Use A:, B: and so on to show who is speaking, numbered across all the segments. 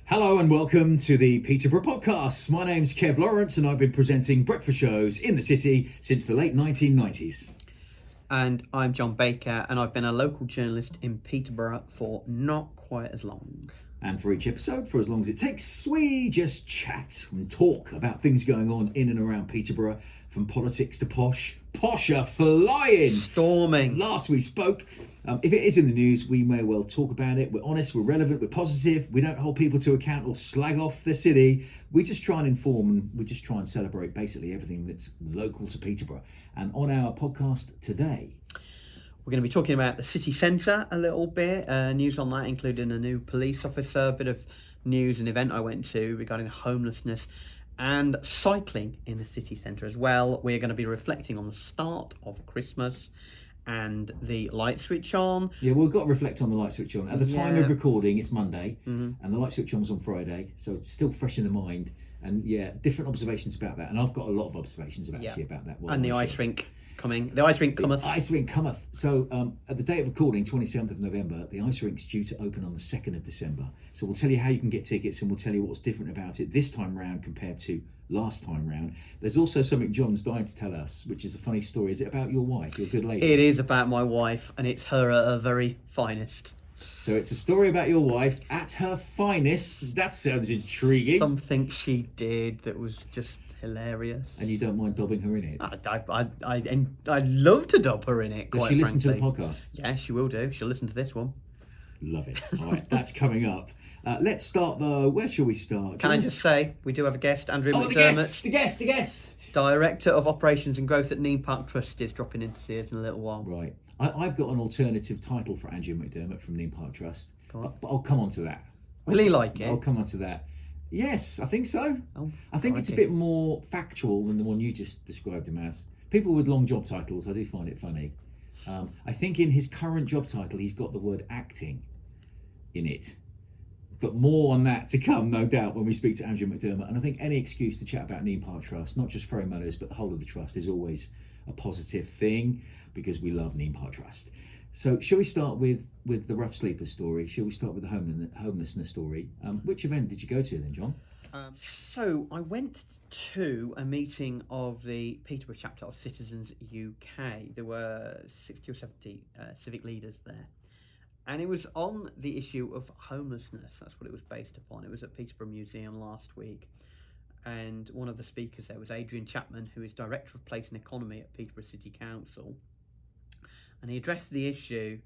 A: Hello and welcome to the Peterborough podcast. My name's Kev Lawrence and I've been presenting breakfast shows in the city since the late 1990s.
B: And I'm John Baker and I've been a local journalist in Peterborough for not quite as long.
A: And for each episode, for as long as it takes, we just chat and talk about things going on in and around Peterborough, from politics to posh. Posh are flying!
B: Storming.
A: Last we spoke. If it is in the news, we may well talk about it. We're honest, we're relevant, we're positive. We don't hold people to account or slag off the city. We just try and inform and we just try and celebrate basically everything that's local to Peterborough. And on our podcast today,
B: we're going to be talking about the city centre a little bit. News on that, including a new police officer, a bit of news, an event I went to regarding homelessness and cycling in the city centre as well. We're going to be reflecting on the start of Christmas and the light switch on.
A: Yeah, we've got to reflect on the light switch on. At the time of recording, it's Monday, and the light switch on was on Friday, so still fresh in the mind. And yeah, different observations about that. And I've got a lot of observations about that.
B: And the ice rink coming. The ice rink cometh.
A: The ice rink cometh. So at the date of recording, 27th of November, the ice rink's due to open on the 2nd of December. So we'll tell you how you can get tickets and we'll tell you what's different about it this time round compared to last time round. There's also something John's dying to tell us, which is a funny story. Is it about your wife, your good lady?
B: It is about my wife, and it's her at her very finest.
A: So it's a story about your wife at her finest. That sounds intriguing.
B: Something she did that was just hilarious.
A: And you don't mind dobbing her in it?
B: I'd love to dob her in it.
A: Does she listen to the podcast?
B: Yeah, she will do. She'll listen to this one.
A: Love it. All right, that's coming up. Let's start though. Where shall we start?
B: Can I just say, we do have a guest, Andrew MacDermott.
A: The guest.
B: Director of Operations and Growth at Nene Park Trust is dropping in to see us in a little while.
A: Right. I've got an alternative title for Andrew MacDermott from Nene Park Trust. But I'll come on to that.
B: Will he like it?
A: I'll come on to that. Yes, I think so.
B: Oh,
A: I think it's a bit more factual than the one you just described him as. People with long job titles, I do find it funny. I think in his current job title, he's got the word acting in it. But more on that to come, no doubt, when we speak to Andrew MacDermott. And I think any excuse to chat about Nene Park Trust, not just Ferry Mullers, but the whole of the Trust, is always a positive thing because we love Nene Park Trust. So shall we start with the rough sleeper story? Shall we start with the homelessness story? Which event did you go to then, John?
B: So I went to a meeting of the Peterborough chapter of Citizens UK. There were 60 or 70 civic leaders there. And it was on the issue of homelessness. That's what it was based upon. It was at Peterborough Museum last week. And one of the speakers there was Adrian Chapman, who is Director of Place and Economy at Peterborough City Council. And he addressed the issue.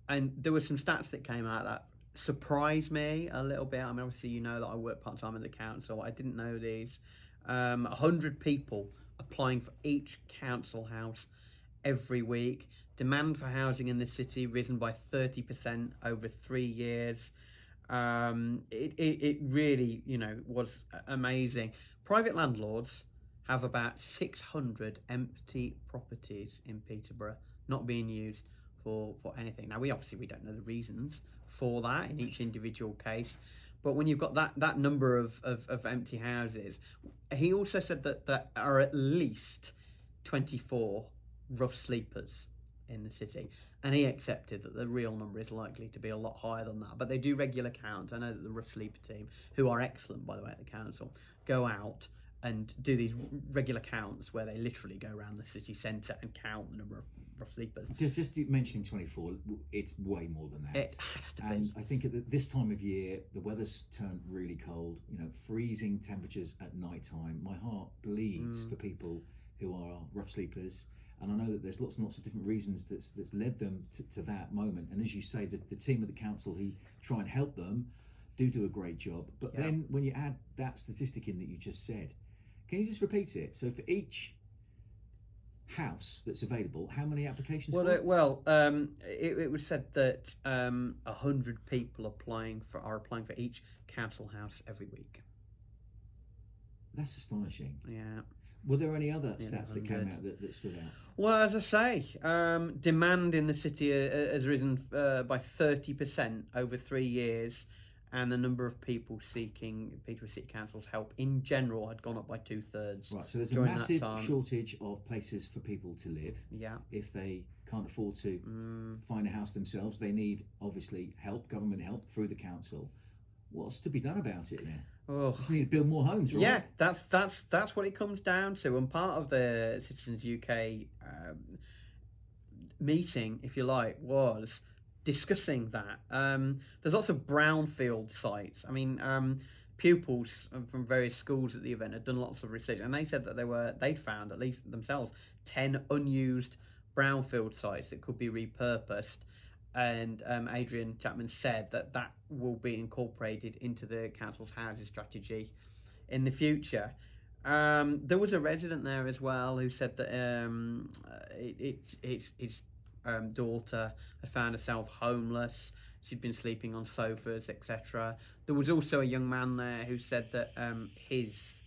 B: And there were some stats that came out that surprised me a little bit. I mean, obviously, you know that I work part-time at the council. I didn't know these. 100 people applying for each council house every week. Demand for housing in the city risen by 30% over 3 years. It really, was amazing. Private landlords have about 600 empty properties in Peterborough not being used for anything. Now, we don't know the reasons for that in each individual case, but when you've got that number of empty houses, he also said that there are at least 24 rough sleepers in the city, and he accepted that the real number is likely to be a lot higher than that. But they do regular counts. I know that the rough sleeper team, who are excellent by the way at the council, go out and do these regular counts where they literally go around the city centre and count the number of rough sleepers.
A: Just mentioning 24, it's way more than that.
B: It has to be.
A: And I think at this time of year, the weather's turned really cold. Freezing temperatures at night time. My heart bleeds for people who are rough sleepers. And I know that there's lots and lots of different reasons that's led them to that moment. And as you say, the team at the council who try and help them do a great job. But then when you add that statistic in that you just said, can you just repeat it? So for each house that's available, how many applications?
B: It was said that 100 people are applying for each council house every week.
A: That's astonishing.
B: Yeah.
A: Were there any other stats that came out that stood out?
B: Well, as I say, demand in the city has risen by 30% over 3 years, and the number of people seeking Peterborough City Council's help in general had gone up by 2/3.
A: Right, so there's a massive shortage of places for people to live.
B: Yeah.
A: If they can't afford to find a house themselves, they need, obviously, help, government help through the council. what's to be done about it then?
B: Oh.
A: We just need to build more homes, right?
B: Yeah, that's what it comes down to. And part of the Citizens UK meeting, if you like, was discussing that. There's lots of brownfield sites. I mean, pupils from various schools at the event had done lots of research, and they said that they'd found, at least themselves, 10 unused brownfield sites that could be repurposed. And Adrian Chapman said that will be incorporated into the council's housing strategy in the future. There was a resident there as well who said that his daughter had found herself homeless. She'd been sleeping on sofas, etc. There was also a young man there who said that his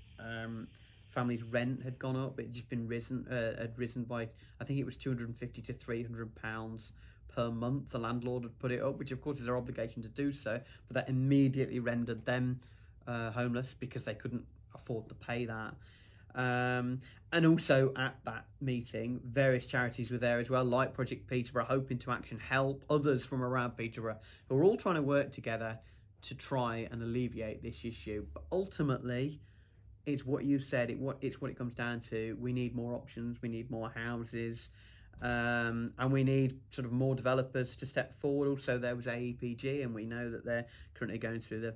B: family's rent had gone up. It had just been risen by, I think it was £250 to £300 per month. The landlord had put it up, which of course is their obligation to do so, but that immediately rendered them homeless because they couldn't afford to pay that. And also at that meeting, various charities were there as well, like Project Peterborough, Hoping to Action, Help, others from around Peterborough, who are all trying to work together to try and alleviate this issue. But ultimately, it's what you said, it's what it comes down to. We need more options, we need more houses, and we need sort of more developers to step forward. Also, there was AEPG, and we know that they're currently going through the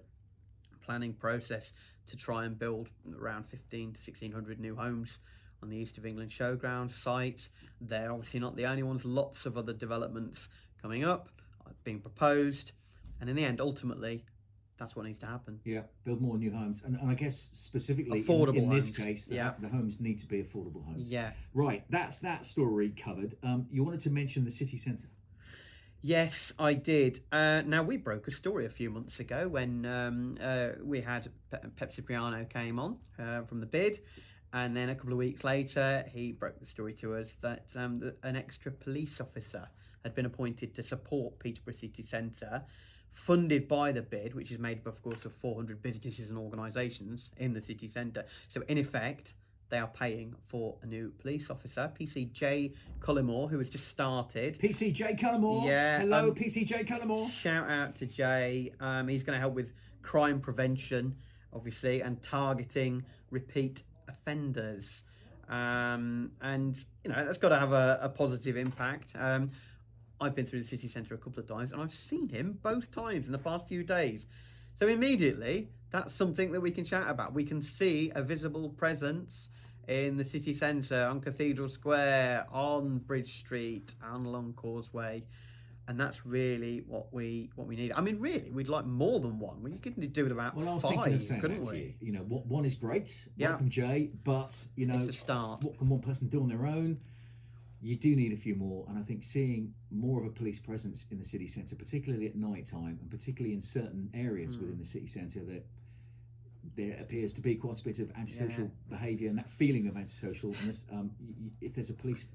B: planning process to try and build around 15 to 1600 new homes on the East of England Showground site. They're obviously not the only ones. Lots of other developments coming up, being proposed, and in the end, ultimately, that's what needs to happen.
A: Yeah, build more new homes, and I guess specifically
B: affordable
A: in this
B: homes.
A: case, the homes need to be affordable homes.
B: Yeah.
A: Right, that's that story covered. You wanted to mention the city centre.
B: Yes, I did. Now, we broke a story a few months ago when we had Pep Cipriano came on from the bid, and then a couple of weeks later, he broke the story to us that an extra police officer had been appointed to support Peterborough City Centre, funded by the bid, which is made up, of course, of 400 businesses and organisations in the city centre. So, in effect, they are paying for a new police officer, PCJ Cullimore, who has just started.
A: PCJ Cullimore.
B: Yeah.
A: Hello, PCJ Cullimore.
B: Shout out to Jay. He's going to help with crime prevention, obviously, and targeting repeat offenders. And, you know, that's got to have a positive impact. I've been through the city centre a couple of times, and I've seen him both times in the past few days. So immediately, that's something that we can chat about. We can see a visible presence in the city centre, on Cathedral Square, on Bridge Street, and along Causeway, and that's really what we need. I mean, really, we'd like more than one. We could do with about
A: I was
B: 5,
A: thinking of saying
B: couldn't
A: that to
B: we?
A: you. You know, one is great.
B: Yeah.
A: Welcome, Jay. But you know,
B: It's a start.
A: What can one person do on their own? You do need a few more, and I think seeing more of a police presence in the city centre, particularly at night time, and particularly in certain areas within the city centre, that there appears to be quite a bit of antisocial behaviour and that feeling of antisocial. And if there's a police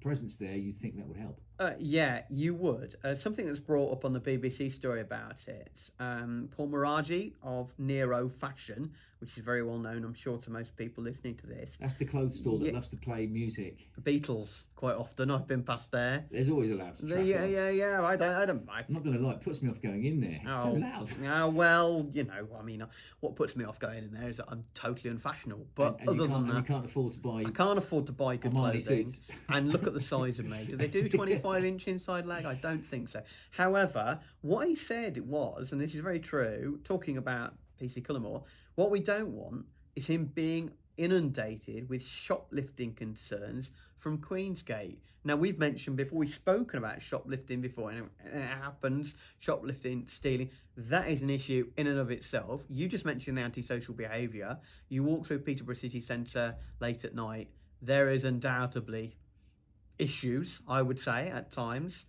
A: presence there, you'd think that would help.
B: Yeah, you would. Something that's brought up on the BBC story about it. Paul Maraji of Nero Fashion, which is very well known, I'm sure, to most people listening to this.
A: That's the clothes store that loves to play music.
B: The Beatles, quite often. I've been past there.
A: There's always a loud track.
B: Yeah. I don't.
A: I'm not going to lie, it puts me off going in there. It's so loud.
B: Well, you know, I mean, what puts me off going in there is that I'm totally unfashionable. But
A: and
B: other than that,
A: you can't afford to buy.
B: I can't afford to buy good
A: Armani
B: clothing.
A: suits.
B: And look at the size of me. Do they do 25-inch inside leg? I don't think so. However, what he said was, and this is very true, talking about PC Cullimore, what we don't want is him being inundated with shoplifting concerns from Queensgate. Now, we've mentioned before, we've spoken about shoplifting before, and it happens, shoplifting, stealing. That is an issue in and of itself. You just mentioned the antisocial behaviour. You walk through Peterborough City Centre late at night, there is undoubtedly issues, I would say, at times.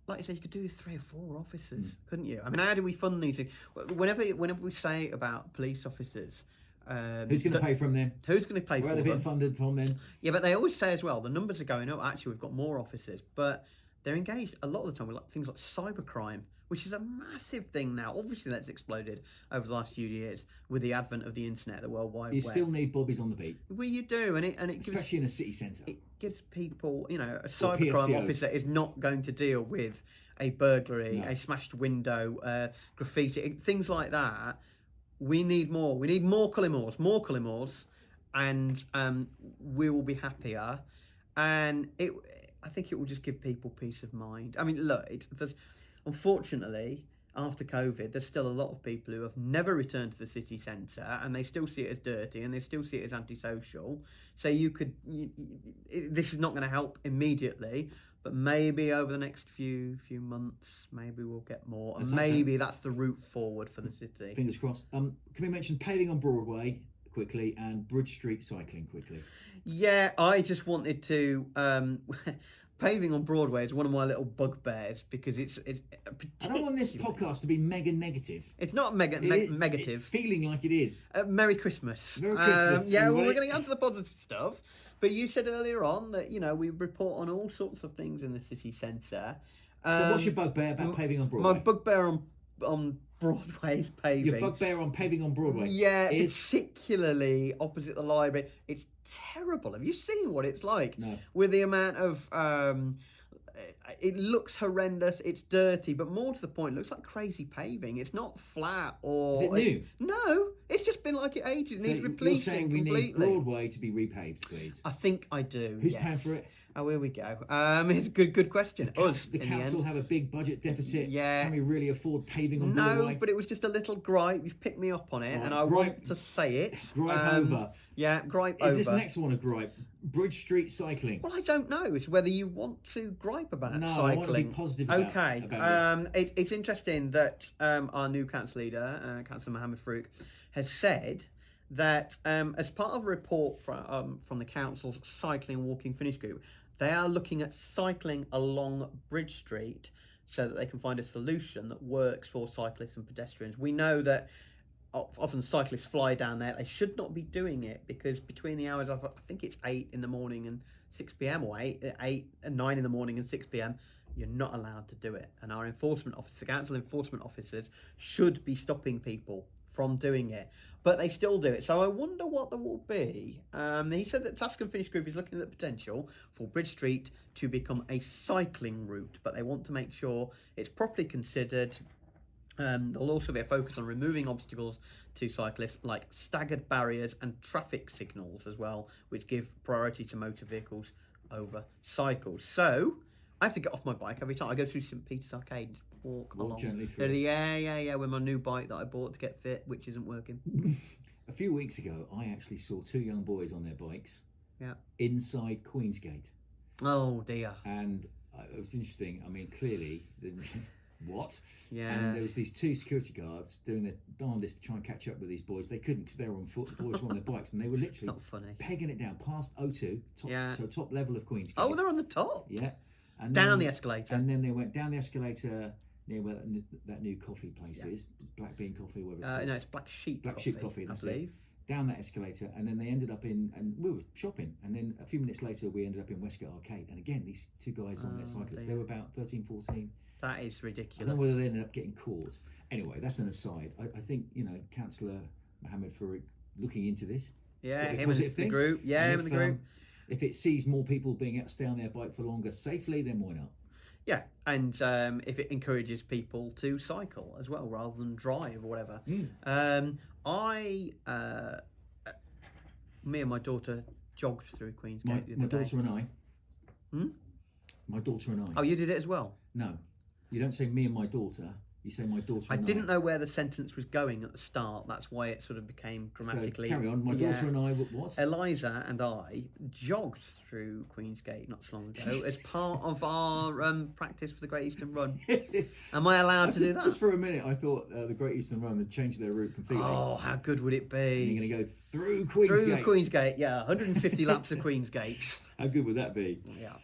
B: Like I said, you could do 3 or 4 officers, couldn't you? I mean, how do we fund these things? Whenever we say about police officers,
A: who's going to pay from them?
B: Who's going to pay for them?
A: Where are they being funded from then?
B: Yeah, but they always say as well, the numbers are going up. Actually, we've got more officers, but they're engaged a lot of the time with things like cybercrime, which is a massive thing now. Obviously, that's exploded over the last few years with the advent of the internet, the World Wide Web.
A: You still need bobbies on the beat.
B: Well, you do, and it
A: especially in a city centre.
B: It gives people, you know, a cybercrime officer is not going to deal with a burglary,
A: No.
B: a smashed window, graffiti, things like that. We need more. We need more Cullimores, and we will be happier. And I think it will just give people peace of mind. I mean, look, unfortunately, after COVID, there's still a lot of people who have never returned to the city centre, and they still see it as dirty, and they still see it as antisocial. So this is not going to help immediately, but maybe over the next few months, maybe we'll get more, and maybe that's the route forward for the city.
A: Fingers crossed. Can we mention paving on Broadway quickly and Bridge Street cycling quickly?
B: Yeah, I just wanted to. Paving on Broadway is one of my little bugbears because it's
A: I don't want this podcast to be mega negative.
B: It's not negative.
A: It's feeling like it is.
B: Merry Christmas.
A: Merry Christmas.
B: Yeah, well, we're going to get onto the positive stuff. But you said earlier on that, we report on all sorts of things in the city centre.
A: So what's your bugbear about paving on Broadway?
B: My bugbear on Broadway is paving.
A: Your bugbear on paving on Broadway?
B: Yeah, particularly opposite the library. It's terrible. Have you seen what it's like?
A: No.
B: With the amount of... it looks horrendous, it's dirty, but more to the point, it looks like crazy paving. It's not flat or...
A: Is it new?
B: No, it's just been like it ages. It needs
A: You're
B: repleting
A: saying we
B: completely.
A: need Broadway to be repaved, please?
B: I think I do.
A: Who's paying for it?
B: Oh, here we go. It's a good question.
A: The council have a big budget deficit.
B: Yeah.
A: Can we really afford paving on Broadway?
B: No, but it was just a little gripe. You've picked me up on it, and I want to say it.
A: Gripe over.
B: Yeah, gripe over.
A: Is this next one a gripe? Bridge Street cycling.
B: Well, I don't know. It's whether you want to gripe about cycling.
A: I want to be positive about
B: it. It's interesting that our new council leader, Councillor Mohammed Farouk, has said that as part of a report from the council's cycling and walking finish group, they are looking at cycling along Bridge Street so that they can find a solution that works for cyclists and pedestrians. We know that often cyclists fly down there. They should not be doing it because between the hours of, I think it's 8 in the morning and 6 p.m. or 8 and 9 in the morning and 6 p.m. you're not allowed to do it. And our council enforcement officers should be stopping people from doing it, but they still do it. So I wonder what there will be. He said that Task and Finish Group is looking at the potential for Bridge Street to become a cycling route, but they want to make sure it's properly considered. There'll also be a focus on removing obstacles to cyclists like staggered barriers and traffic signals as well, which give priority to motor vehicles over cycles. So I have to get off my bike every time I go through St Peter's Arcade. Walk along
A: gently through.
B: Yeah, with my new bike that I bought to get fit, which isn't working.
A: A few weeks ago, I actually saw 2 young boys on their bikes.
B: Yeah.
A: Inside Queensgate.
B: Oh dear.
A: And it was interesting. I mean, clearly, what?
B: Yeah.
A: And there was these 2 security guards doing their darndest to try and catch up with these boys. They couldn't because they were on foot. The boys were on their bikes, and they were literally
B: not funny.
A: pegging it down past O2, top level of Queensgate.
B: Oh, they're on the top.
A: Yeah. And
B: down the escalator.
A: And then they went down the escalator near where that new coffee place is, Black Bean Coffee, whatever it's called.
B: No, it's Black Sheep
A: Coffee,
B: I believe.
A: Down that escalator, and then they ended up and we were shopping, and then a few minutes later we ended up in Westgate Arcade, and again these 2 guys on their cyclists, they were about 13, 14.
B: That is ridiculous.
A: I don't know whether they ended up getting caught. Anyway, that's an aside. I think, Councillor Mohammed Farouk looking into this.
B: Yeah, him and the group. Yeah, him and the group.
A: If it sees more people being able to stay on their bike for longer safely, then why not?
B: Yeah, and if it encourages people to cycle as well rather than drive or whatever. Me and my daughter jogged through Queensgate the other day.
A: My daughter and I. My daughter and I.
B: Oh, you did it as well?
A: No, you don't say me and my daughter. You say my daughter and I.
B: I didn't know where the sentence was going at the start. That's why it sort of became grammatically...
A: So, carry on. My daughter and I, what?
B: Eliza and I jogged through Queensgate not so long ago as part of our practice for the Great Eastern Run. Am I allowed to do that?
A: Just for a minute, I thought the Great Eastern Run had changed their route completely.
B: Oh, how good would it be?
A: And you're going to go through Queensgate.
B: Through Queensgate, yeah. 150 laps of Queensgate.
A: How good would that be?
B: Yeah.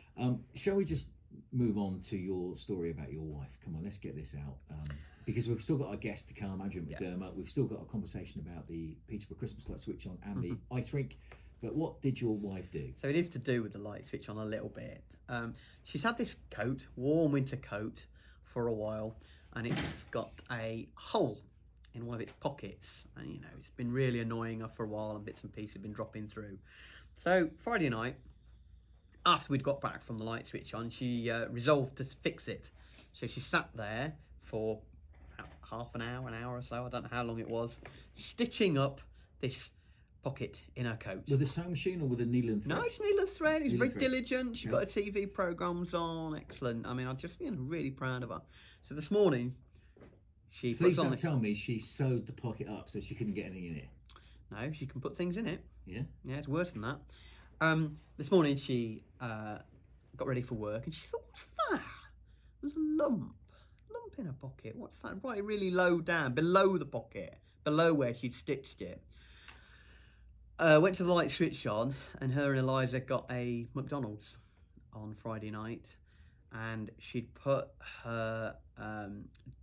A: Shall we just move on to your story about your wife? Come on, let's get this out. Because we've still got our guest to come, Andrew MacDermott. Yeah. We've still got a conversation about the Peterborough Christmas light switch on and the ice rink. But what did your wife do?
B: So it is to do with the light switch on a little bit. She's had this coat, warm winter coat, for a while, and it's got a hole in one of its pockets. And, it's been really annoying her for a while, and bits and pieces have been dropping through. So Friday night, after we'd got back from the light switch on, she resolved to fix it. So she sat there for about half an hour or so, I don't know how long it was, stitching up this pocket in her coat.
A: With a sewing machine or with a needle and thread?
B: No, it's needle and thread. She's very
A: thread.
B: diligent. She's got her TV programmes on. Excellent. I mean, I'm just really proud of her. So this morning, she
A: Please
B: puts on
A: don't tell me she sewed the pocket up so she couldn't get anything in it.
B: No, she can put things in it.
A: Yeah?
B: Yeah, it's worse than that. This morning she got ready for work and she thought, what's that? There's a lump in her pocket. What's that? Right, really low down, below the pocket, below where she'd stitched it. Went to the light switch on, and her and Eliza got a McDonald's on Friday night, and she'd put her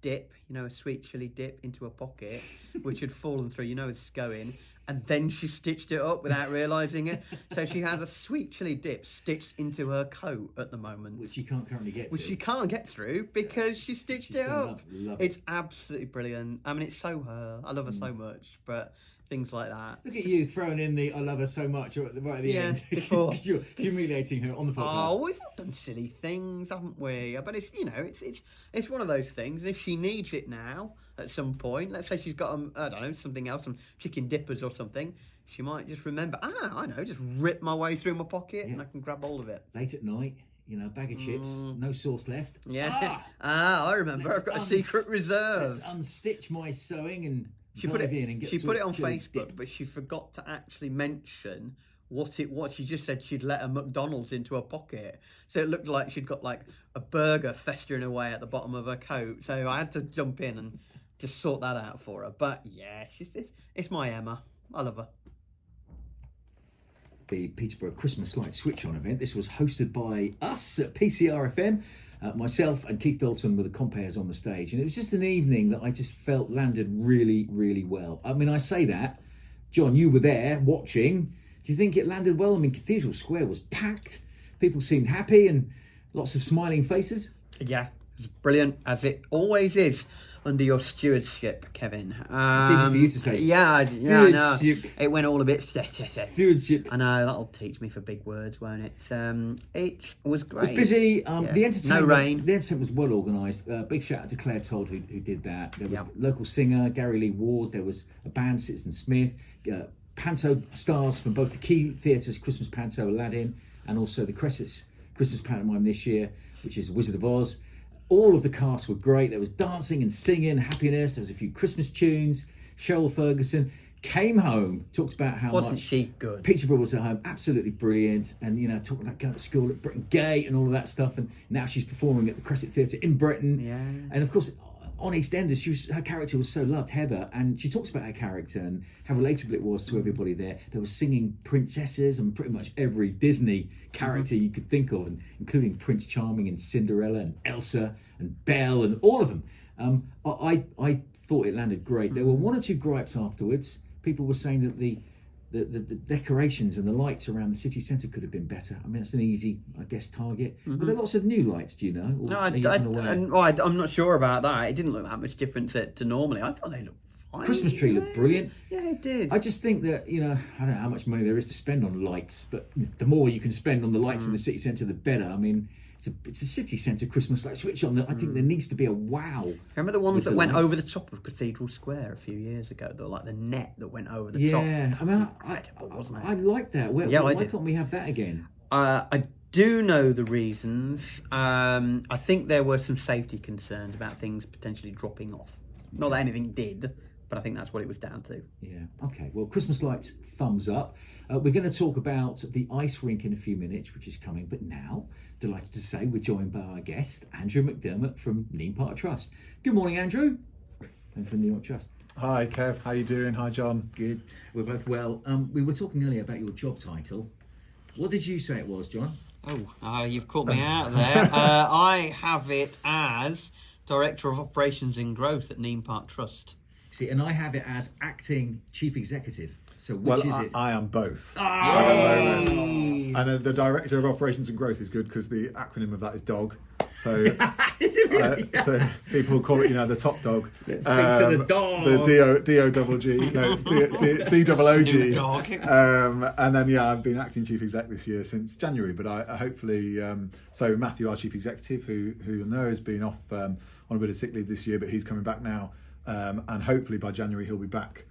B: dip, a sweet chili dip, into her pocket, which had fallen through. It's going. And then she stitched it up without realising it. So she has a sweet chili dip stitched into her coat at the moment.
A: Which she can't currently get
B: Which she can't get through because she stitched it up.
A: Love
B: it's absolutely brilliant. I mean, it's so her. I love her so much. But things like that.
A: Look at you throwing in the "I love her so much" right at the end.
B: Before.
A: You're humiliating her on the podcast.
B: Oh, we've all done silly things, haven't we? But it's it's one of those things. And if she needs it now at some point, let's say she's got I don't know, something else, some chicken dippers or something, she might just remember. I know, just rip my way through my pocket and I can grab hold of it.
A: Late at night, bag of chips, no sauce left.
B: Yeah. I remember. I've got a secret reserve.
A: Let's unstitch my sewing and
B: she put it
A: in and get
B: She put it on
A: chili
B: Facebook,
A: dip.
B: but she forgot to actually mention what she just said she'd let a McDonald's into her pocket, so it looked like she'd got like a burger festering away at the bottom of her coat. So I had to jump in and just sort that out for her. But yeah, it's my Emma. I love her.
A: The Peterborough Christmas Light Switch On event. This was hosted by us at PCRFM. Myself and Keith Dalton were the compares on the stage, and it was just an evening that I just felt landed really, really well. I mean, I say that, John, you were there watching. Do you think it landed well? I mean, Cathedral Square was packed. People seemed happy and lots of smiling faces.
B: Yeah, it was brilliant, as it always is under your stewardship, Kevin.
A: It's easy for you to say.
B: Yeah, I know. It went all a bit...
A: Stewardship.
B: I know, that'll teach me for big words, won't it? It was great.
A: It was busy. The entertainment,
B: no rain.
A: The entertainment was well organised. Big shout out to Claire Todd who did that. There was a local singer, Gary Lee Ward. There was a band, Citizen Smith. Panto stars from both the Key Theatre's Christmas Panto Aladdin and also the Cresset's Christmas Pantomime this year, which is Wizard of Oz. All of the cast were great. There was dancing and singing, happiness. There was a few Christmas tunes. Cheryl Ferguson came home, talked about how
B: Wasn't
A: much
B: she good?
A: Peterborough was at home, absolutely brilliant, and talking about going to school at Britton Gate and all of that stuff. And now she's performing at the Cresset Theatre in Britain.
B: Yeah.
A: And of course, on EastEnders, her character was so loved, Heather, and she talks about her character and how relatable it was to everybody there. They were singing princesses and pretty much every Disney character you could think of, and including Prince Charming and Cinderella and Elsa and Belle and all of them. I thought it landed great. There were one or two gripes afterwards. People were saying that the decorations and the lights around the city centre could have been better. I mean, that's an easy, I guess, target. But there are lots of new lights, do you know?
B: No, I'm not sure about that. It didn't look that much different to normally. I thought they looked fine.
A: Christmas tree looked brilliant.
B: Yeah, it did.
A: I just think that, I don't know how much money there is to spend on lights, but the more you can spend on the lights in the city centre, the better. I mean, it's a city centre Christmas light switch on. I think there needs to be a wow.
B: Remember the ones that went over the top of Cathedral Square a few years ago? They were like the net that went over the top.
A: Yeah, I mean,
B: wasn't it?
A: I like that. Why can't we have that again?
B: I do know the reasons. I think there were some safety concerns about things potentially dropping off. Not that anything did, but I think that's what it was down to.
A: Yeah, okay. Well, Christmas lights, thumbs up. We're going to talk about the ice rink in a few minutes, which is coming. But now, delighted to say we're joined by our guest, Andrew MacDermott from Nene Park Trust. Good morning, Andrew. And from Nene Park Trust.
C: Hi, Kev. How you doing? Hi, John.
A: Good. We're both well. We were talking earlier about your job title. What did you say it was, John?
B: Oh, you've caught me out there. I have it as Director of Operations and Growth at Nene Park Trust.
A: See, and I have it as Acting Chief Executive. So which is it?
C: I am both.
B: Yay!
C: And the Director of Operations and Growth is good because the acronym of that is DOG. So,
A: Is it really?
C: so people call it, the top dog.
A: Let's speak to the dog.
C: The D-O-double-G, no, D-double-O-G.
B: Snoop Dogg.
C: And then, I've been acting chief exec this year since January, but I hopefully, so Matthew, our chief executive, who you'll know has been off on a bit of sick leave this year, but he's coming back now. And hopefully by January he'll be back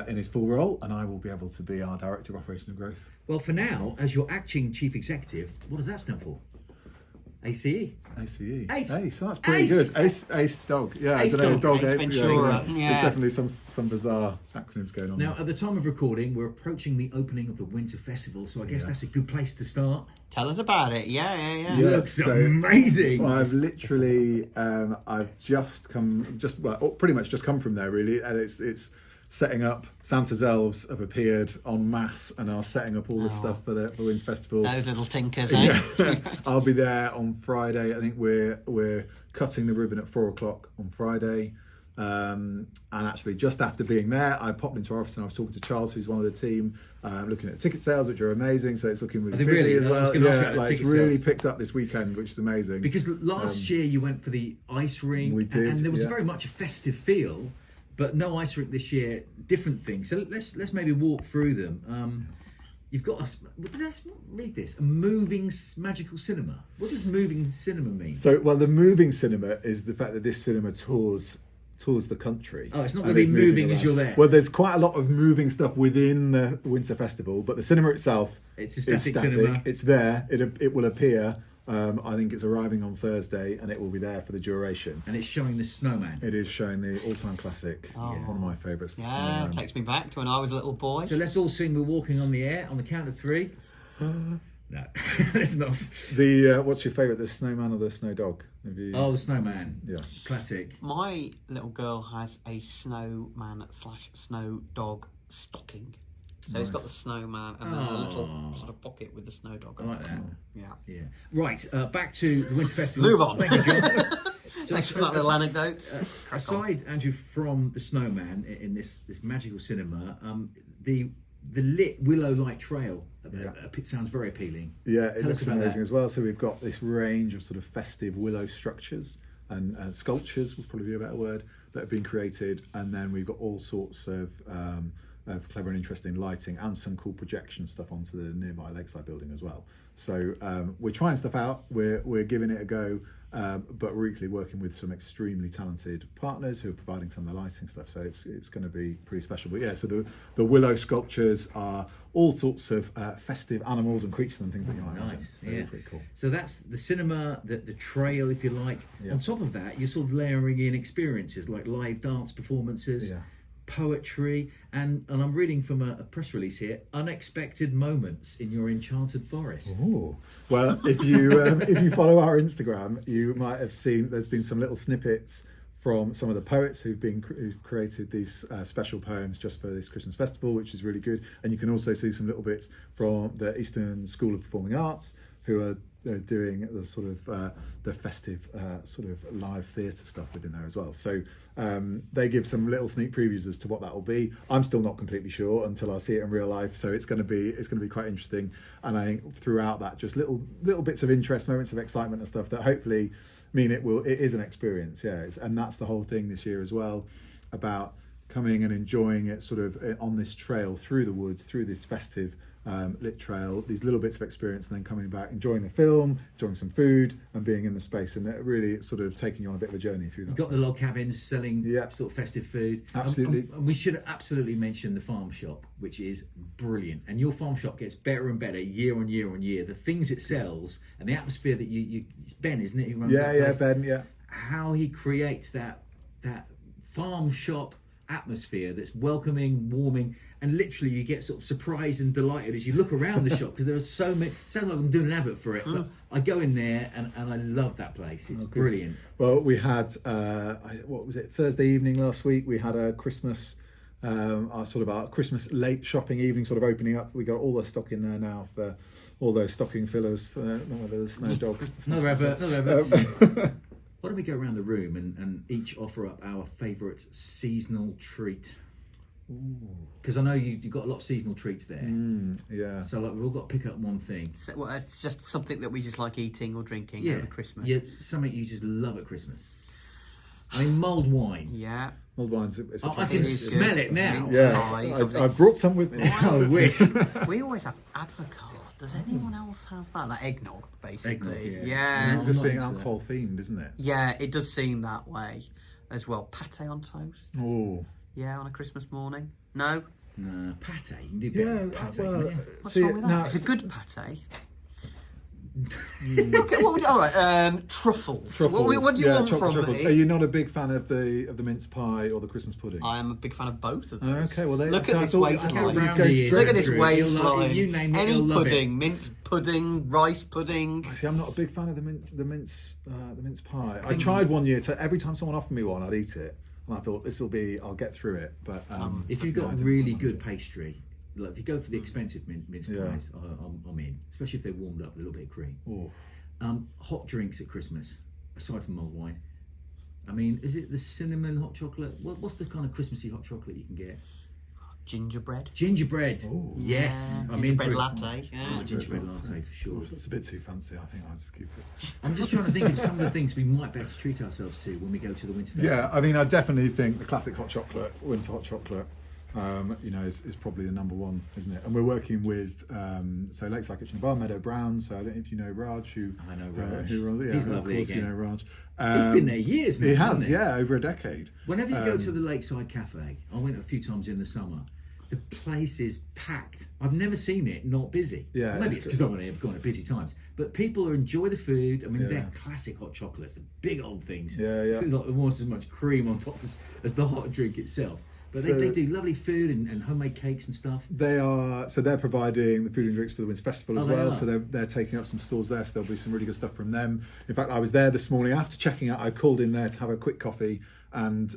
C: in his full role, and I will be able to be our Director of Operational Growth.
A: Well, for now, as your acting chief executive, what does that stand for? ACE.
C: ACE.
A: Ace.
C: So that's pretty
A: Ace.
C: good. Ace dog. Yeah,
A: Ace
C: I don't know.
A: dog.
C: Dog
B: Ace
C: Ace.
B: Ventura.
C: There's
B: Yeah.
C: definitely some bizarre acronyms going on.
A: Now, at the time of recording, we're approaching the opening of the Winter Festival, so I guess that's a good place to start.
B: Tell us about it. Yeah.
C: Yeah.
A: Looks
C: so-
A: amazing.
C: Well, I've literally, I've pretty much just come from there really, and it's setting up. Santa's elves have appeared en masse and are setting up all the stuff for the Winter Festival.
B: Those little tinkers, eh?
C: I'll be there on Friday. I think we're cutting the ribbon at 4:00 on Friday. And actually, just after being there, I popped into our office and I was talking to Charles, who's one of the team, looking at ticket sales, which are amazing. So it's looking really
A: Are they
C: busy
A: really?
C: as
A: I was
C: well.
A: gonna ask about the
C: It's
A: ticket
C: really
A: sales.
C: picked up this weekend, which is amazing.
A: Because last year you went for the ice rink,
C: We did,
A: and there was
C: yeah.
A: very much a festive feel, but no ice rink this year. Different things. So let's maybe walk through them. You've got us. Let's read this. A moving magical cinema. What does moving cinema mean?
C: So, well, the moving cinema is the fact that this cinema tours the country.
A: Oh, it's not
C: and
A: going to be
C: is
A: moving as
C: around.
A: you're there.
C: Well, there's quite a lot of moving stuff within the Winter Festival, but the cinema itself
A: It's
C: is
A: static
C: static.
A: cinema.
C: It's there. It will appear. I think it's arriving on Thursday, and it will be there for the duration.
A: And it's showing the snowman.
C: It is showing the all-time classic, one of my favourites. the
B: Yeah,
C: Snowman.
B: takes me back to when I was a little boy.
A: So let's all sing "We're Walking on the Air" on the count of three. No, it's not.
C: What's your favourite, the snowman or the snow dog? Have you...
A: Oh, the snowman.
C: Yeah.
A: Classic.
B: My little girl has a snowman/snow dog stocking. So it's got the snowman and then a little
A: Aw.
B: sort of pocket with the snow dog.
A: I like that.
B: Yeah.
A: Yeah. Right. Back to the Winter Festival.
B: Move on.
A: Thank you, John. So
B: Thanks for that little anecdote.
A: aside, Andrew, from the snowman in this magical cinema, the lit willow light trail sounds very appealing.
C: Yeah, it
A: Tell
C: looks
A: us about
C: amazing
A: that.
C: as well. So we've got this range of sort of festive willow structures and sculptures, would probably be a better word, that have been created. And then we've got all sorts of clever and interesting lighting and some cool projection stuff onto the nearby Lakeside building as well. So we're trying stuff out. We're giving it a go. But we're equally working with some extremely talented partners who are providing some of the lighting stuff, so it's going to be pretty special. But yeah, so the willow sculptures are all sorts of festive animals and creatures and things that you might imagine.
A: Nice.
C: So
A: Yeah.
C: pretty cool.
A: So that's the cinema, the trail, if you like.
C: Yeah.
A: On top of that, you're sort of layering in experiences like live dance performances.
C: Yeah.
A: Poetry, and I'm reading from a press release here, unexpected moments in your enchanted forest.
C: Ooh. Well, if you follow our Instagram, you might have seen there's been some little snippets from some of the poets who've created these special poems just for this Christmas festival, which is really good. And you can also see some little bits from the Eastern School of Performing Arts, who are doing the sort of the festive sort of live theatre stuff within there as well. So they give some little sneak previews as to what that will be. I'm still not completely sure until I see it in real life. So it's going to be quite interesting. And I think throughout that, just little bits of interest, moments of excitement and stuff that hopefully mean it is an experience. Yeah, and that's the whole thing this year as well, about coming and enjoying it sort of on this trail through the woods, through this festive lit trail, these little bits of experience, and then coming back, enjoying the film, enjoying some food, and being in the space, and it really sort of taking you on a bit of a journey through that.
A: You've got the
C: space.
A: log cabins selling sort of festive food.
C: Absolutely.
A: And we should absolutely mention the farm shop, which is brilliant. And your farm shop gets better and better year on year on year. The things it sells and the atmosphere that you it's Ben, isn't it? Who runs that place?
C: Ben, yeah.
A: How he creates that farm shop atmosphere that's welcoming, warming, and literally you get sort of surprised and delighted as you look around the shop, because there are so many. Sounds like I'm doing an advert for it, but I go in there and I love that place. It's brilliant.
C: Well, we had what was it, Thursday evening last week? We had a Christmas, our Christmas late shopping evening, sort of opening up. We got all the stock in there now for all those stocking fillers for the snow dogs.
A: Another advert. Why don't we go around the room and each offer up our favourite seasonal treat? Because I know you've got a lot of seasonal treats there.
C: Yeah.
A: So like we've all got to pick up one thing.
B: So, well, it's just something that we just like eating or drinking
A: Yeah,
B: over Christmas.
A: Yeah, something you just love at Christmas. I mean, mulled wine.
B: Yeah.
C: Mulled wine's it's a
A: I can smell it now.
C: Yeah,
B: Pies,
C: I brought some with me.
A: I wish.
B: We always have avocado. Does anyone else have that? Like eggnog, basically.
A: Eggnog,
B: yeah.
A: I'm
C: Just
A: not
C: being
A: into that.
C: alcohol themed, isn't it?
B: Yeah, it does seem that way as well. Pate on toast.
C: Oh.
B: Yeah, on a Christmas morning. No?
A: No, pate. You can do
C: Yeah,
A: better than pate,
C: well,
A: can't you?
B: What's
C: see,
B: wrong with that?
C: no,
B: It's a good pate. Okay, what would, all right, truffles. What do you want
C: chocolate
B: from
C: truffles.
B: me?
C: Are you not a big fan of the mince pie or the Christmas pudding?
B: I am a big fan of both of those.
C: Okay, well,
B: look
C: so
B: at
C: I
B: this
C: thought-
B: waistline.
C: I
A: Round
C: go
A: he is,
C: straight-
B: Look at this
A: Andrew. He'll love-
B: waistline.
A: you name it,
B: Any
A: he'll love it.
B: pudding, mint pudding, rice pudding.
C: See, I'm not a big fan of the mince pie. I tried one year. Every time someone offered me one, I'd eat it, and I thought I'll get through it. But
A: If you've
C: yeah,
A: got
C: I didn't
A: really
C: manage
A: good
C: it.
A: pastry, like if you go for the expensive mince
C: Yeah.
A: pies, I'm in. Especially if they're warmed up with a little bit of cream.
C: Oh.
A: Hot drinks at Christmas, aside from mulled wine. I mean, is it the cinnamon hot chocolate? What's the kind of Christmassy hot chocolate you can get?
B: Gingerbread.
A: Gingerbread.
C: Oh.
A: Yes,
B: Yeah,
A: I'm in for
B: gingerbread
A: it.
B: latte. Yeah.
A: Oh, gingerbread latte for sure.
C: It's a bit too fancy. I think I'll just keep it.
A: I'm just trying to think of some of the things we might be able to treat ourselves to when we go to the winter festival.
C: Yeah, I mean, I definitely think the classic hot chocolate, winter hot chocolate, is probably the number one, isn't it? And we're working with so Lakeside Kitchen Bar, Meadow Brown. So I don't know if you know Raj, who
A: I know Raj.
C: who runs it. Yeah,
A: He's
C: of
A: lovely
C: course
A: again.
C: You know Raj.
A: He's been there years now.
C: He has,
A: hasn't he?
C: yeah, over a decade.
A: Whenever you go to the Lakeside Cafe, I went a few times in the summer. The place is packed. I've never seen it not busy.
C: Yeah,
A: Maybe
C: it's
A: it's because I've gone at busy times. But people enjoy the food. I mean,
C: Yeah.
A: they're classic hot chocolates, the big old things.
C: Yeah, yeah.
A: Like almost as much cream on top as the hot drink itself. But
C: So-
A: they do lovely food and homemade cakes and stuff.
C: They're providing the food and drinks for the Winter Festival as
A: Oh, they
C: well.
A: are.
C: So they're taking up some stalls there. So there'll be some really good stuff from them. In fact, I was there this morning after checking out. I called in there to have a quick coffee, and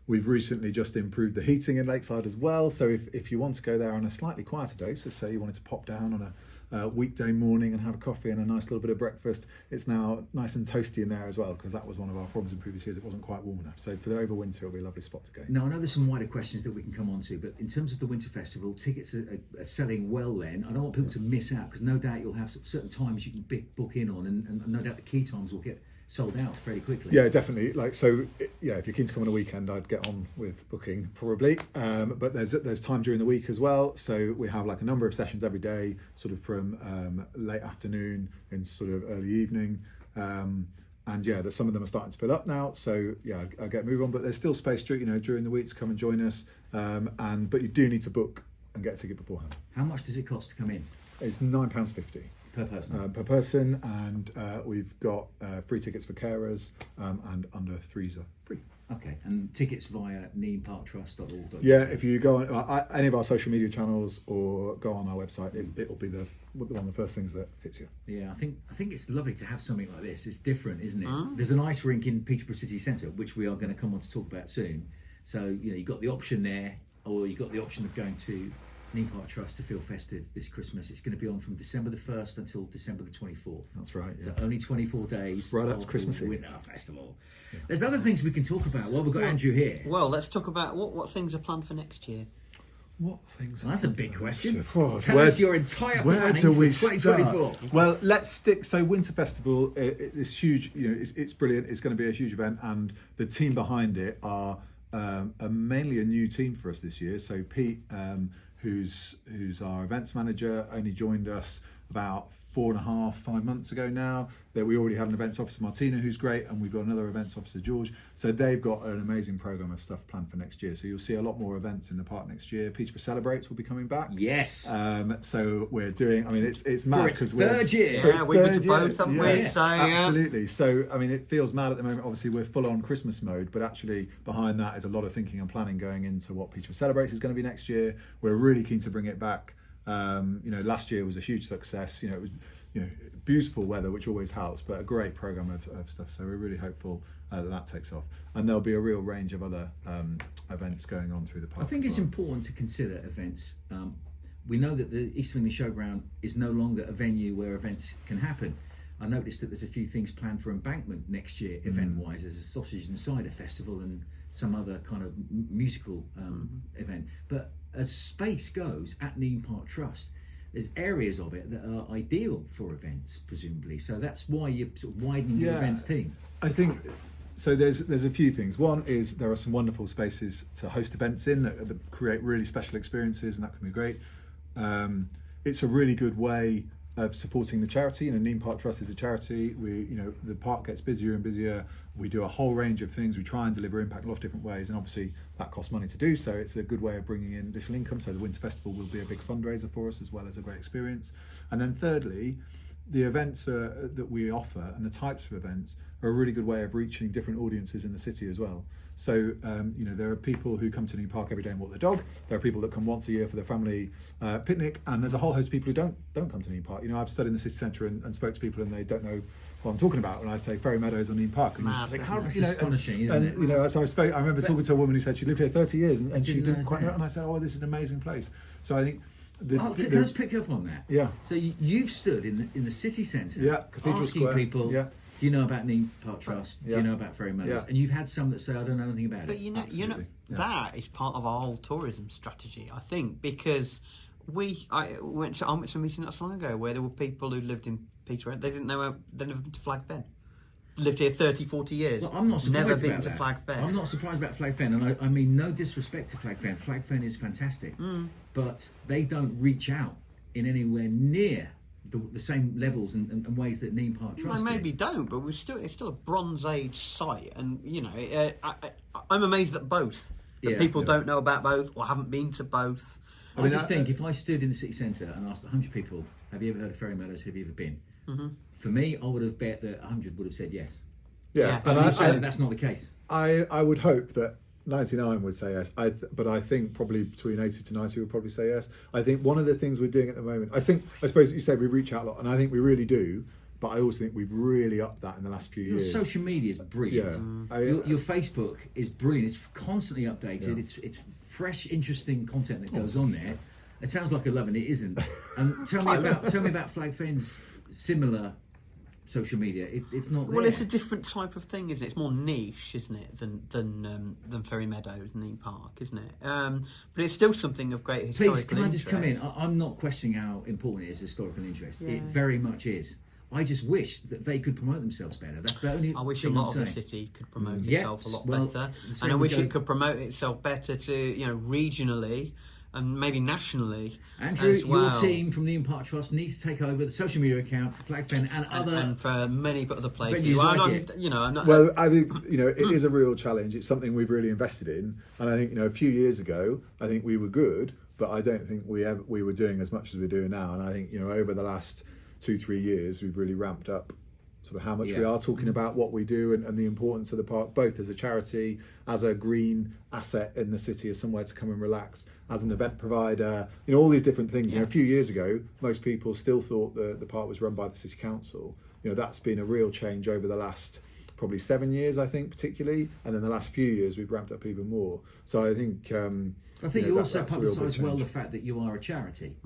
C: we've recently just improved the heating in Lakeside as well. So if you want to go there on a slightly quieter day, so say you wanted to pop down on a weekday morning and have a coffee and a nice little bit of breakfast, it's now nice and toasty in there as well, because that was one of our problems in previous years. It wasn't quite warm enough. So for the over winter, it'll be a lovely spot to go.
A: Now, I know there's some wider questions that we can come on to, but in terms of the Winter Festival, tickets are selling well then. I don't want people to miss out, because no doubt you'll have certain times you can book in on, and no doubt the key times will get sold out very quickly.
C: Yeah, definitely. If you're keen to come on a weekend, I'd get on with booking probably. But there's time during the week as well. So we have like a number of sessions every day, sort of from late afternoon and sort of early evening. And yeah, some of them are starting to fill up now. So yeah, I'll get moving on. But there's still space during the week to come and join us. But you do need to book and get a ticket beforehand.
A: How much does it cost to come in
C: It's £9.50.
A: per person?
C: Per person, and we've got free tickets for carers, and under threes are free.
A: Okay, and tickets via neneparktrust.org.
C: Yeah, if you go on any of our social media channels or go on our website, it'll be one of the first things that hits you.
A: Yeah, I think it's lovely to have something like this. It's different, isn't it? There's an ice rink in Peterborough City Centre, which we are going to come on to talk about soon. So you've got the option there, or you've got the option of going to Nene Park Trust to feel festive this Christmas. It's going to be on from December the 1st until December the 24th.
C: That's right.
A: So
C: Yeah.
A: only 24 days.
C: Right up to
A: of
C: Christmas
A: the
C: Eve.
A: Winter Festival. There's other things we can talk about while we've got Andrew here.
B: Well, let's talk about what things are planned for next year.
C: What things?
A: Well, that's a big question.
C: Oh,
A: Tell us your entire
C: Where
A: planning
C: do
A: for
C: we
A: 2024.
C: start? Well, let's stick. So Winter Festival is huge. It's brilliant. It's going to be a huge event, and the team behind it are mainly a new team for us this year. So Pete, who's our events manager, only joined us about 4.5-5 months ago now. That we already had an events officer, Martina, who's great, and we've got another events officer, George. So they've got an amazing program of stuff planned for next year. So you'll see a lot more events in the park next year. Peterborough Celebrates will be coming back.
A: Yes.
C: So we're doing. I mean, it's mad
A: For its
C: because
A: third year.
B: Yeah, we've been to both, haven't we? So, yeah.
C: absolutely. So I mean, it feels mad at the moment. Obviously, we're full on Christmas mode, but actually behind that is a lot of thinking and planning going into what Peterborough Celebrates is going to be next year. We're really keen to bring it back. Last year was a huge success. It was beautiful weather, which always helps, but a great program of stuff. So we're really hopeful that takes off, and there'll be a real range of other events going on through the park.
A: I think
C: as
A: it's
C: well.
A: important to consider events. We know that the East England Showground is no longer a venue where events can happen. I noticed that there's a few things planned for Embankment next year, event-wise. There's a sausage and cider festival and some other kind of musical event. But as space goes at Nene Park Trust, there's areas of it that are ideal for events, presumably. So that's why you're sort of widening your events team.
C: I think so. There's a few things. One is there are some wonderful spaces to host events in that create really special experiences, and that can be great. It's a really good way of supporting the charity. Nene Park Trust is a charity. The park gets busier and busier. We do a whole range of things. We try and deliver impact in a lot of different ways, and obviously that costs money to do. So it's a good way of bringing in additional income. So the Winter Festival will be a big fundraiser for us, as well as a great experience. And then thirdly, the events that we offer and the types of events are a really good way of reaching different audiences in the city as well. So, there are people who come to Nene Park every day and walk their dog. There are people that come once a year for their family picnic, and there's a whole host of people who don't come to Nene Park. I've stood in the city centre and spoke to people, and they don't know what I'm talking about when I say Ferry Meadows or Nene Park. And
B: Mad,
A: It's astonishing, isn't it?
C: So I remember talking to a woman who said she lived here 30 years and she didn't quite know. And I said, "Oh, this is an amazing place." So I think.
A: Can I just pick you up on that?
C: Yeah.
A: So you've stood in the city centre,
C: Cathedral
A: asking
C: Square.
A: people,
C: Yeah.
A: do you know about Nene Park Trust? Do you know about Ferry Meadows?
C: Yeah.
A: And you've had some that say, I don't know anything about
B: But
A: it.
B: you know,
C: Absolutely. Yeah.
B: that is part of our whole tourism strategy, I think, because I went to a meeting not so long ago where there were people who lived in Peterborough. They didn't know, they'd never been to Flag Fen. Lived here 30, 40 years.
A: Well, I'm not surprised
B: Never been
A: about
B: to
A: that.
B: Flag Fen.
A: I'm not surprised about Flag Fen, and I mean no disrespect to Flag Fen. Flag Fen is fantastic, but they don't reach out in anywhere near the same levels and ways that Nene Park Trust
B: I maybe
A: did.
B: don't, but it's still a Bronze Age site, and I'm amazed at both. That people don't know about both or haven't been to both.
A: I just think if I stood in the city centre and asked 100 people, have you ever heard of Ferry Meadows? Have you ever been? For me, I would have bet that 100 would have said yes.
B: Yeah.
A: But you say that that's not the case.
C: I would hope that 99 would say yes, but I think probably between 80 to 90 would probably say yes. I think one of the things we're doing at the moment, I suppose you said we reach out a lot, and I think we really do, but I also think we've really upped that in the last few
A: Your
C: years.
A: social media is brilliant. Your Facebook is brilliant. It's constantly updated.
C: Yeah.
A: It's fresh, interesting content that goes on there. It sounds like a love, and it isn't. And tell me about Flag Fen's similar social media. It's not there.
B: Well, it's a different type of thing, isn't it? It's more niche, isn't it, than Ferry Meadows and Nene Park, isn't it? But it's still something of great historical
A: Please, can I just
B: interest.
A: come in? I'm not questioning how important it is, historical interest.
B: Yeah.
A: It very much is. I just wish that they could promote themselves better. That's the only
B: I wish a
A: thing
B: lot
A: I'm
B: of the
A: saying.
B: city could promote
A: Yeah,
B: itself a lot
A: well,
B: better,
A: the same
B: and I
A: would
B: wish
A: go-
B: it could promote itself better to regionally and maybe nationally
A: Andrew,
B: as well.
A: your team from the Park Trust need to take over the social media account for Flag Fen and other.
B: and for many other places.
A: venues
B: Well,
A: like
B: I'm not.
C: Well, I mean, it is a real challenge. It's something we've really invested in, and I think a few years ago, I think we were good, but I don't think we were doing as much as we're doing now. And I think over the last 2-3 years, we've really ramped up sort of how much we are talking about what we do and the importance of the park, both as a charity, as a green asset in the city, as somewhere to come and relax, as an event provider, all these different things. A few years ago, most people still thought the park was run by the city council. That's been a real change over the last probably 7 years, I think, particularly, and then the last few years we've ramped up even more. So I think
A: you also
C: that's a real big
A: publicise well
C: change.
A: the fact that you are a charity,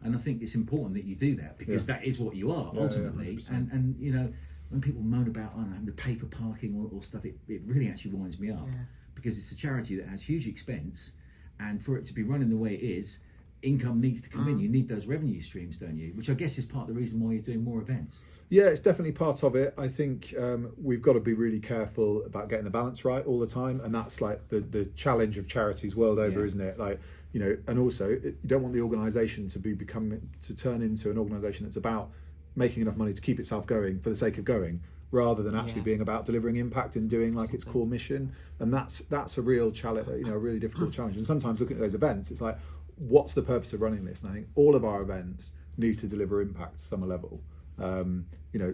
A: and I think it's important that you do that because that is what you are ultimately.
C: 100%.
A: And when people moan about having to pay for parking or stuff, it really actually winds me up because it's a charity that has huge expense, and for it to be running the way it is, income needs to come in. You need those revenue streams, don't you? Which I guess is part of the reason why you're doing more events.
C: Yeah, it's definitely part of it. I think we've got to be really careful about getting the balance right all the time, and that's like the challenge of charities world over, isn't it? And also you don't want the organisation to turn into an organisation that's about making enough money to keep itself going for the sake of going, rather than actually being about delivering impact and doing its core mission. And that's a real challenge, a really difficult challenge. And sometimes looking at those events, it's like, what's the purpose of running this? And I think all of our events need to deliver impact to some level.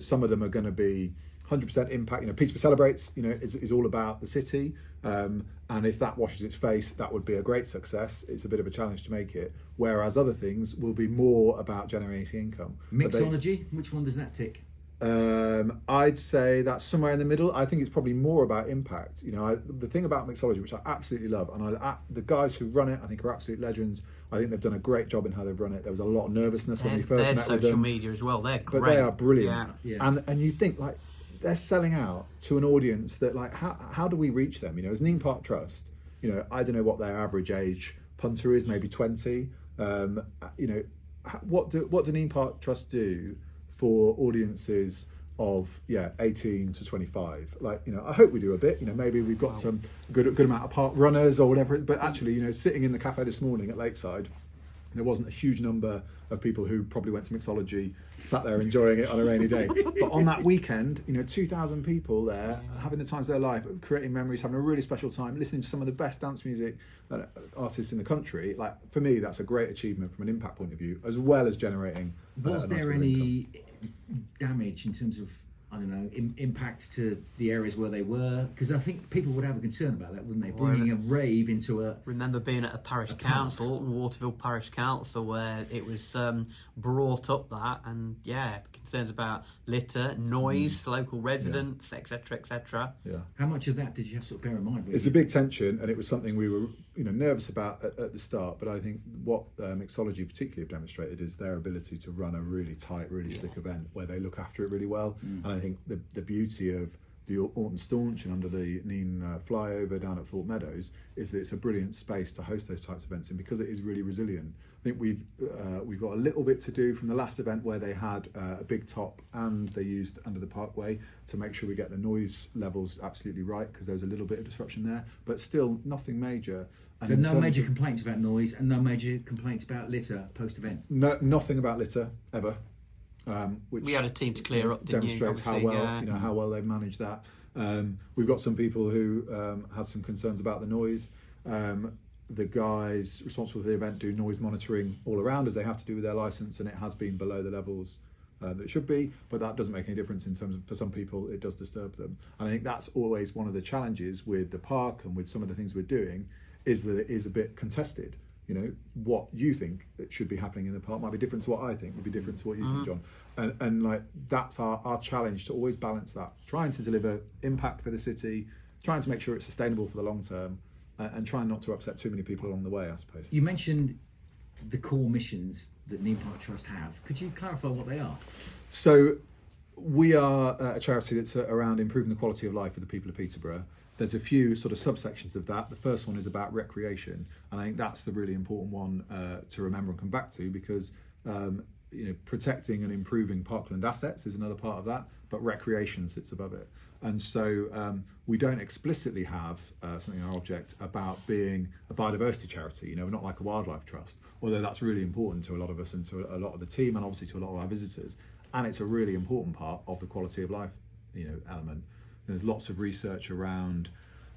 C: Some of them are going to be 100% impact. Peterborough Celebrates, is all about the city. And if that washes its face, that would be a great success. It's a bit of a challenge to make it. Whereas other things will be more about generating income.
A: Mixology, which one does that tick?
C: I'd say that's somewhere in the middle. I think it's probably more about impact. The thing about mixology, which I absolutely love, and the guys who run it, I think are absolute legends. I think they've done a great job in how they've run it. There was a lot of nervousness when we first met with them.
B: Their social media as well, they're great.
C: But they are brilliant.
A: Yeah.
C: And you think they're selling out to an audience that, like, how do we reach them? You know, as Nene Park Trust, you know, I don't know what their average age punter is, maybe 20. You know, what do Nene Park Trust do for audiences of 18 to 25? Like, you know, I hope we do a bit. You know, maybe we've got some good amount of park runners or whatever. But actually, you know, sitting in the cafe this morning at Lakeside, there wasn't a huge number of people who probably went to mixology, sat there enjoying it on a rainy day. But on that weekend, you know, 2,000 people there, having the times of their life, creating memories, having a really special time, listening to some of the best dance music artists in the country. Like, for me, that's a great achievement from an impact point of view, as well as generating.
A: Was there any damage in terms of, I don't know, impact to the areas where they were? Because I think people would have a concern about that, wouldn't they? Bringing a rave into a...
B: Remember being at a parish council, Waterville Parish Council, where it was brought up that, and concerns about litter, noise to local residents, etc., etc.
C: Yeah.
A: How much of that did you have to sort of bear in mind?
C: It's a big tension, and it was something we were, you know, nervous about at the start. But I think what mixology particularly have demonstrated is their ability to run a really tight, really slick event where they look after it really well. And I think the beauty of the Orton Staunch and under the Nene flyover down at Thorpe Meadows is that it's a brilliant space to host those types of events in, because it is really resilient. I think we've got a little bit to do from the last event where they had a big top and they used under the parkway to make sure we get the noise levels absolutely right, because there was a little bit of disruption there, but still nothing major. And
A: so no major complaints about noise and no major complaints about litter post-event?
C: No, nothing about litter ever. Which
B: we had a team to clear up, didn't
C: demonstrates
B: you?
C: how well, you know, how well they've managed that. We've got some people who had some concerns about the noise. The guys responsible for the event do noise monitoring all around, as they have to do with their license, and it has been below the levels that it should be, but that doesn't make any difference in terms of, for some people, it does disturb them. And I think that's always one of the challenges with the park and with some of the things we're doing, is that it is a bit contested. You know, what you think that should be happening in the park might be different to what I think, would be different to what you think, John. And like, that's our challenge, to always balance that, trying to deliver impact for the city, trying to make sure it's sustainable for the long term, and trying not to upset too many people along the way, I suppose.
A: You mentioned the core missions that Nene Park Trust have. Could you clarify what they are?
C: So we are a charity that's around improving the quality of life for the people of Peterborough. There's a few sort of subsections of that. The first one is about recreation, and I think that's the really important one to remember and come back to, because you know, protecting and improving parkland assets is another part of that, but recreation sits above it. And so we don't explicitly have something in our object about being a biodiversity charity. You know, we're not like a wildlife trust, although that's really important to a lot of us and to a lot of the team, and obviously to a lot of our visitors. And it's a really important part of the quality of life, you know, element. There's lots of research around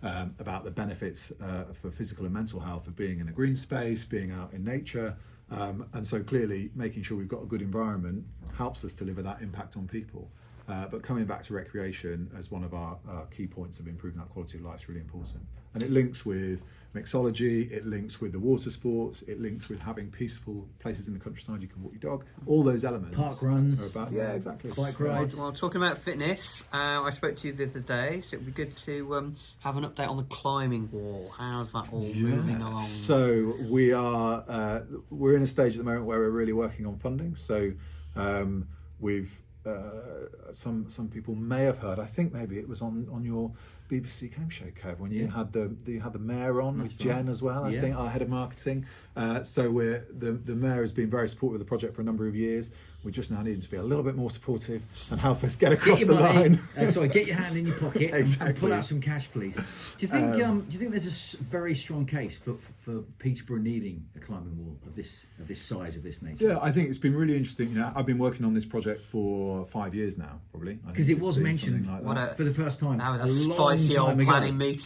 C: about the benefits for physical and mental health of being in a green space, being out in nature. And so clearly making sure we've got a good environment helps us deliver that impact on people. But coming back to recreation as one of our key points of improving that quality of life is really important. And it links with mixology, it links with the water sports, it links with having peaceful places in the countryside you can walk your dog. All those elements.
A: Park runs.
C: Are about, yeah, exactly.
A: Bike rides.
B: Well, talking about fitness, I spoke to you the other day, so it would be good to have an update on the climbing wall. How's that all moving along?
C: So we are we're in a stage at the moment where we're really working on funding. So we've some people may have heard, I think maybe it was on your BBC Game Show, Kev, when you had the mayor on. That's with Jen as well, I think, our head of marketing. So the mayor has been very supportive of the project for a number of years. We just now need him to be a little bit more supportive and help us get across the line.
A: Get your hand in your pocket and pull out some cash, please. Do you think there's a very strong case for Peterborough needing a climbing wall of this size, of this nature?
C: Yeah, I think it's been really interesting. You know, I've been working on this project for 5 years now, probably.
A: Because it was mentioned
C: like that.
A: for the first time.
B: That was a
A: long
B: spicy
A: time
B: old
A: ago.
B: planning meeting.